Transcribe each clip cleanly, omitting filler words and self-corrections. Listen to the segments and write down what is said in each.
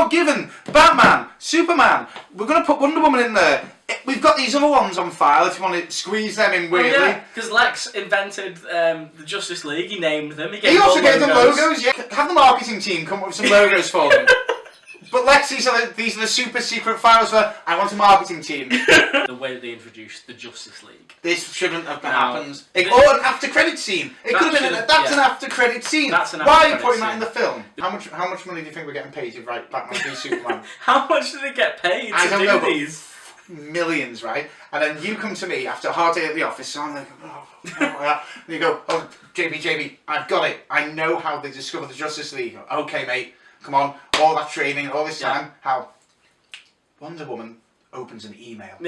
not given Batman, Superman. We're going to put Wonder Woman in there. We've got these other ones on file if you want to squeeze them in weirdly. Oh, yeah, because Lex invented the Justice League. He named them. He also gave them logos. Yeah, have the marketing team come up with some logos for them. But Lex, these are the super secret files for I want a marketing team. The way that they introduced the Justice League. This shouldn't have happened. Or an after credit scene. It could have been an after credit scene. Why are you putting that in the film? How much money do you think we're getting paid to write Batman v Superman? How much do they get paid to do these? Millions, right? And then you come to me after a hard day at the office, and I'm like, and you go, oh, JB, I've got it. I know how they discovered the Justice League. Okay, mate, come on. All that training, all this time. How Wonder Woman opens an email.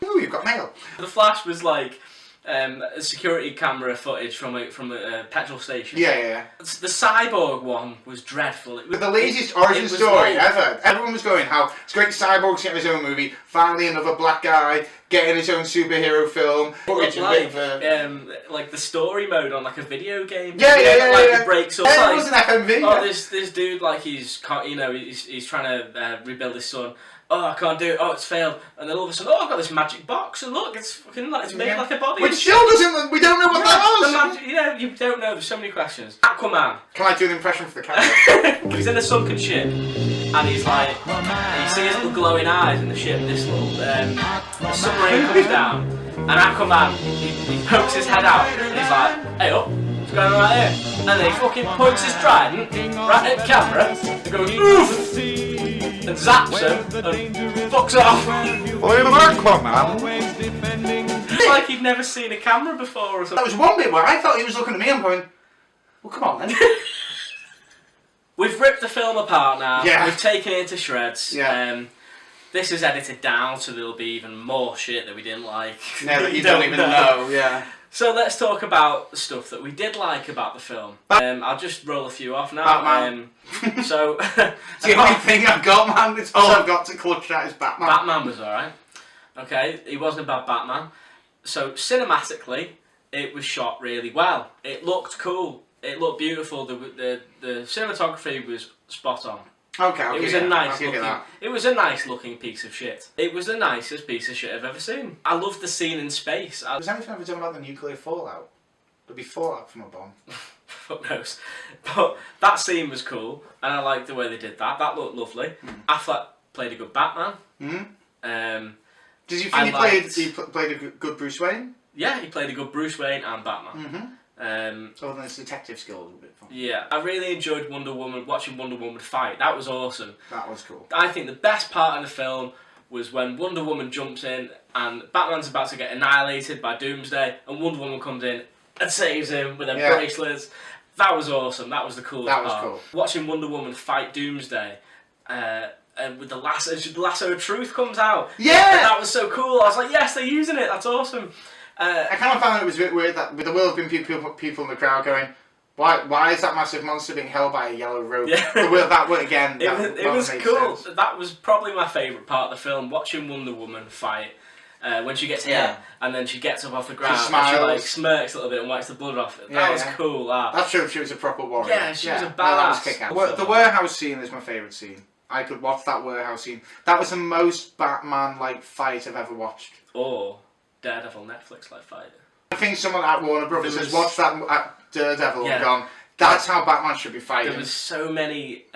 Ooh, you've got mail. The Flash was like a security camera footage from a petrol station. Yeah. The Cyborg one was dreadful. It was the laziest origin story ever. Everyone was going, how it's great Cyborg's getting his own movie, finally another black guy getting his own superhero film. Like the story mode on like a video game. Yeah. It breaks up. It was an FMV. Oh, this dude, like he's trying to rebuild his son. Oh, I can't do it. Oh, it's failed. And then all of a sudden, I've got this magic box, and look, it's fucking like it's made like a body. Which still doesn't. We don't know what that was. You don't know. There's so many questions. Aquaman. Can I do an impression for the camera? He's in a sunken ship, and he's like, you see his little glowing eyes in the ship. This little submarine comes down, and Aquaman he pokes his head out, and he's like, hey up. What's going on right here? And then he fucking points his trident right at the camera and goes, oof! And zaps him and fucks off. I'm an Aquaman. It's like he'd never seen a camera before or something. That was one bit where I thought he was looking at me and going, well, come on then. We've ripped the film apart now. Yeah. We've taken it into shreds. Yeah. This is edited down so there'll be even more shit that we didn't like. No, that you don't even know. Yeah. So let's talk about the stuff that we did like about the film. I'll just roll a few off now. Batman. So it's the only thing I've got, man. It's all I've got to clutch at is Batman. Batman was alright. Okay, he wasn't a bad Batman. So cinematically, it was shot really well. It looked cool. It looked beautiful. The cinematography was spot on. Okay, it was a nice looking piece of shit. It was the nicest piece of shit I've ever seen. I loved the scene in space. Was anything ever done about the nuclear fallout? There'd be fallout from a bomb. Fuck knows. But that scene was cool, and I liked the way they did that. That looked lovely. Affleck played a good Batman. Did you think he played a good Bruce Wayne? Yeah, he played a good Bruce Wayne and Batman. Other than his detective skills, a bit fun. Yeah, I really enjoyed watching Wonder Woman fight. That was awesome. That was cool. I think the best part of the film was when Wonder Woman jumps in and Batman's about to get annihilated by Doomsday, and Wonder Woman comes in and saves him with her bracelets. That was awesome. That was the coolest part. That was cool. Watching Wonder Woman fight Doomsday, and with the lasso of truth comes out. Yeah! That was so cool. I was like, yes, they're using it. That's awesome. I kind of found it was a bit weird that with the will have been people in the crowd going, why is that massive monster being held by a yellow rope? Yeah. That word again. It was cool. Sense. That was probably my favourite part of the film, watching Wonder Woman fight. When she gets hit and then she gets up off the ground and she like smirks a little bit and wipes the blood off it. That was cool. That showed she was a proper warrior. Yeah, she was a badass. No, that was kick-ass. The warehouse scene is my favourite scene. I could watch that warehouse scene. That was the most Batman-like fight I've ever watched. Or Daredevil Netflix-like fight. I think someone at Warner Brothers has watched that at Daredevil and gone, that's how Batman should be fighting. There was so many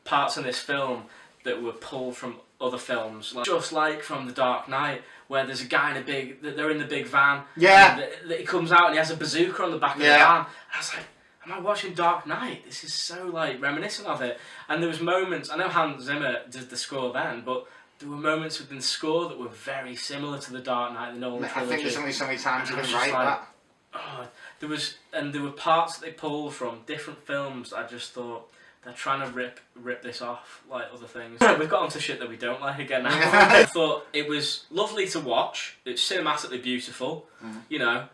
parts in this film that were pulled from other films, just like from The Dark Knight, where there's a guy they're in the big van. Yeah. And he comes out and he has a bazooka on the back of the van. And I was like, am I watching Dark Knight? This is so like reminiscent of it. And there was moments, I know Hans Zimmer did the score then, but there were moments within the score that were very similar to The Dark Knight, the Nolan trilogy. I think there's only so many times you can write that. Oh, there were parts that they pulled from different films. I just thought they're trying to rip this off like other things. We've got onto shit that we don't like again now. I thought it was lovely to watch. It's cinematically beautiful. You know,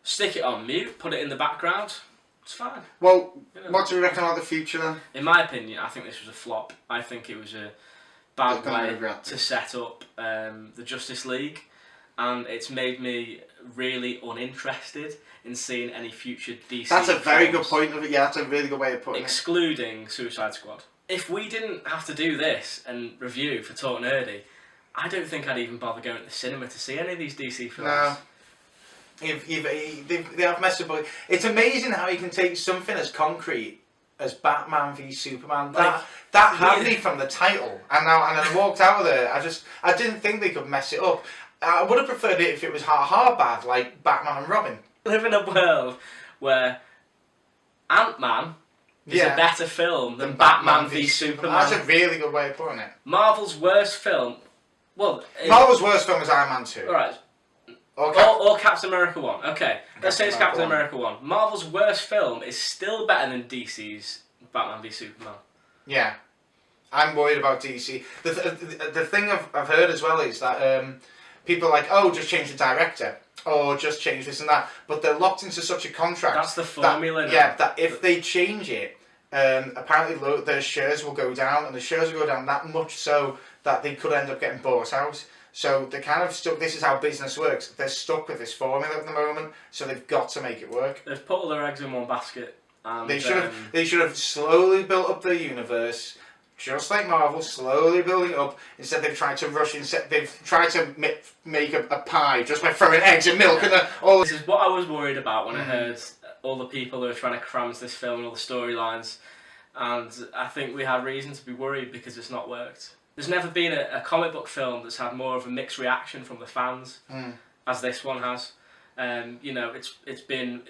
stick it on mute, put it in the background. It's fine. Well, what do you reckon about the future then? In my opinion, I think this was a flop. I think it was a bad way to set up the Justice League, and it's made me really uninterested in seeing any future DC That's a very films, good point of it. Yeah, that's a really good way of putting excluding Suicide Squad. if we didn't have to do this and review for Talk Nerdy, I don't think I'd even bother going to the cinema to see any of these DC films. No. They have messed up. But it's amazing how you can take something as concrete as Batman v Superman. That had me from the title, and I walked out of there. I didn't think they could mess it up. I would have preferred it if it was hard bad, like Batman and Robin. We live in a world where Ant-Man is a better film than Batman v Superman. That's a really good way of putting it. Marvel's worst film. Well, Marvel's worst film is Iron Man 2. Alright. Or Or Captain America 1. Okay, let's say it's Captain America 1. Marvel's worst film is still better than DC's Batman v Superman. Yeah. I'm worried about DC. The thing I've heard as well is that people are like, oh, just change the director. Or just change this and that. But they're locked into such a contract. That's the formula now. Yeah, that if they change it, apparently their shares will go down. And the shares will go down that much so that they could end up getting bought out. So they're kind of stuck. This is how business works. They're stuck with this formula at the moment, so they've got to make it work. They've put all their eggs in one basket. And, They should have slowly built up their universe, just like Marvel, slowly building it up. Instead, they've tried to rush. They've tried to make a pie just by throwing eggs and milk and all. This is what I was worried about when I heard all the people who are trying to cram this film and all the storylines, and I think we had reason to be worried because it's not worked. There's never been a comic book film that's had more of a mixed reaction from the fans as this one has. You know, it's been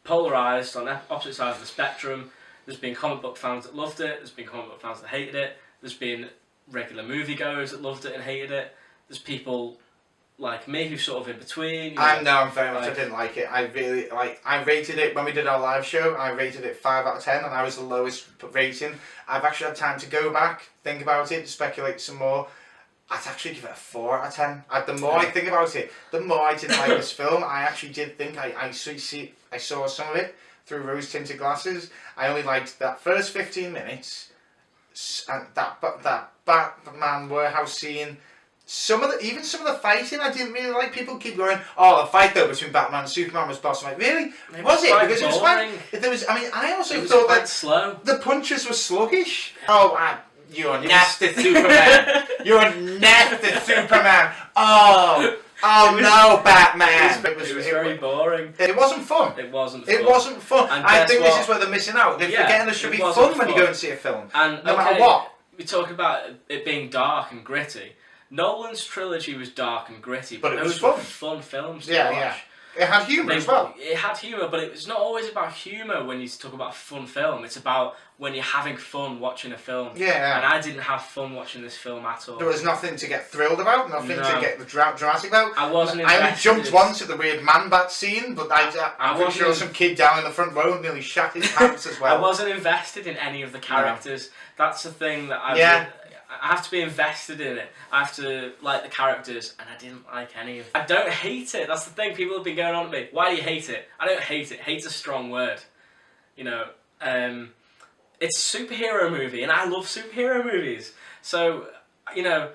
polarised on opposite sides of the spectrum. There's been comic book fans that loved it. There's been comic book fans that hated it. There's been regular moviegoers that loved it and hated it. There's people like me who's sort of in between. I'm very much. I didn't like it. I rated it when we did our live show. I rated it 5 out of 10, and I was the lowest rating. I've actually had time to go back, think about it, speculate some more. I'd actually give it a 4 out of 10. The more I think about it, the more I didn't like this film. I actually did think I saw some of it through rose-tinted glasses. I only liked that first 15 minutes, and that Batman warehouse scene. Some of the fighting I didn't really like. People keep going, oh, the fight though between Batman and Superman was boss. I'm like, really? Was it? Because it was fine. I also thought that slow. The punches were sluggish. Oh, you're nasty Superman. You're nasty Superman. Oh no, Batman. It was very boring. It wasn't fun. It wasn't fun. And I think this is where they're missing out. They're forgetting there should be fun when you go and see a film. And no matter what. We talk about it being dark and gritty. Nolan's trilogy was dark and gritty, but it was fun films to watch. Yeah. It had humour as well. It had humour, but it's not always about humour when you talk about fun film. It's about when you're having fun watching a film. Yeah. And I didn't have fun watching this film at all. There was nothing to get thrilled about, nothing to get dramatic about. I wasn't I only jumped once at the weird man-bat scene, but I'm pretty sure some kid down in the front row nearly shat his pants as well. I wasn't invested in any of the characters. That's the thing that I have to be invested in it. I have to like the characters, and I didn't like any of them. I don't hate it. That's the thing. People have been going on to me. Why do you hate it? I don't hate it. Hate's a strong word. You know, it's a superhero movie, and I love superhero movies. So, you know,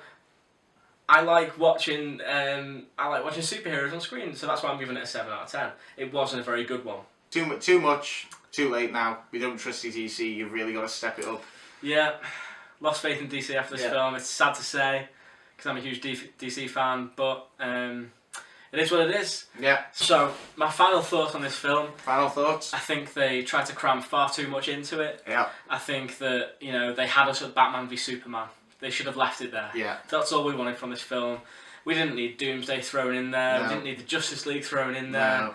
I like watching superheroes on screen. So that's why I'm giving it a 7 out of 10. It wasn't a very good one. Too much. Too late now. We don't trust your DC. You've really got to step it up. Yeah. Lost faith in DC after this film. It's sad to say, because I'm a huge DC fan, but it is what it is. Yeah. So, my final thoughts on this film. Final thoughts? I think they tried to cram far too much into it. Yeah. I think that, you know, they had us at Batman v Superman. They should have left it there. Yeah. That's all we wanted from this film. We didn't need Doomsday thrown in there. No. We didn't need the Justice League thrown in there.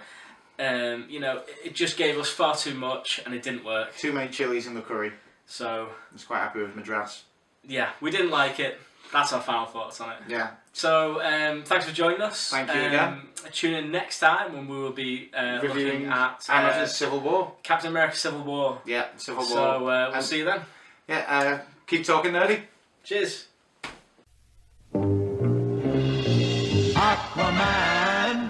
No. You know, it just gave us far too much, and it didn't work. Too many chilies in the curry. So I was quite happy with Madras. Yeah, we didn't like it. That's our final thoughts on it. Yeah. So thanks for joining us. Thank you again. Tune in next time when we will be reviewing looking at Civil War. Captain America: Civil War. Yeah, Civil War. So we'll see you then. Yeah. Keep talking nerdy. Cheers. Aquaman.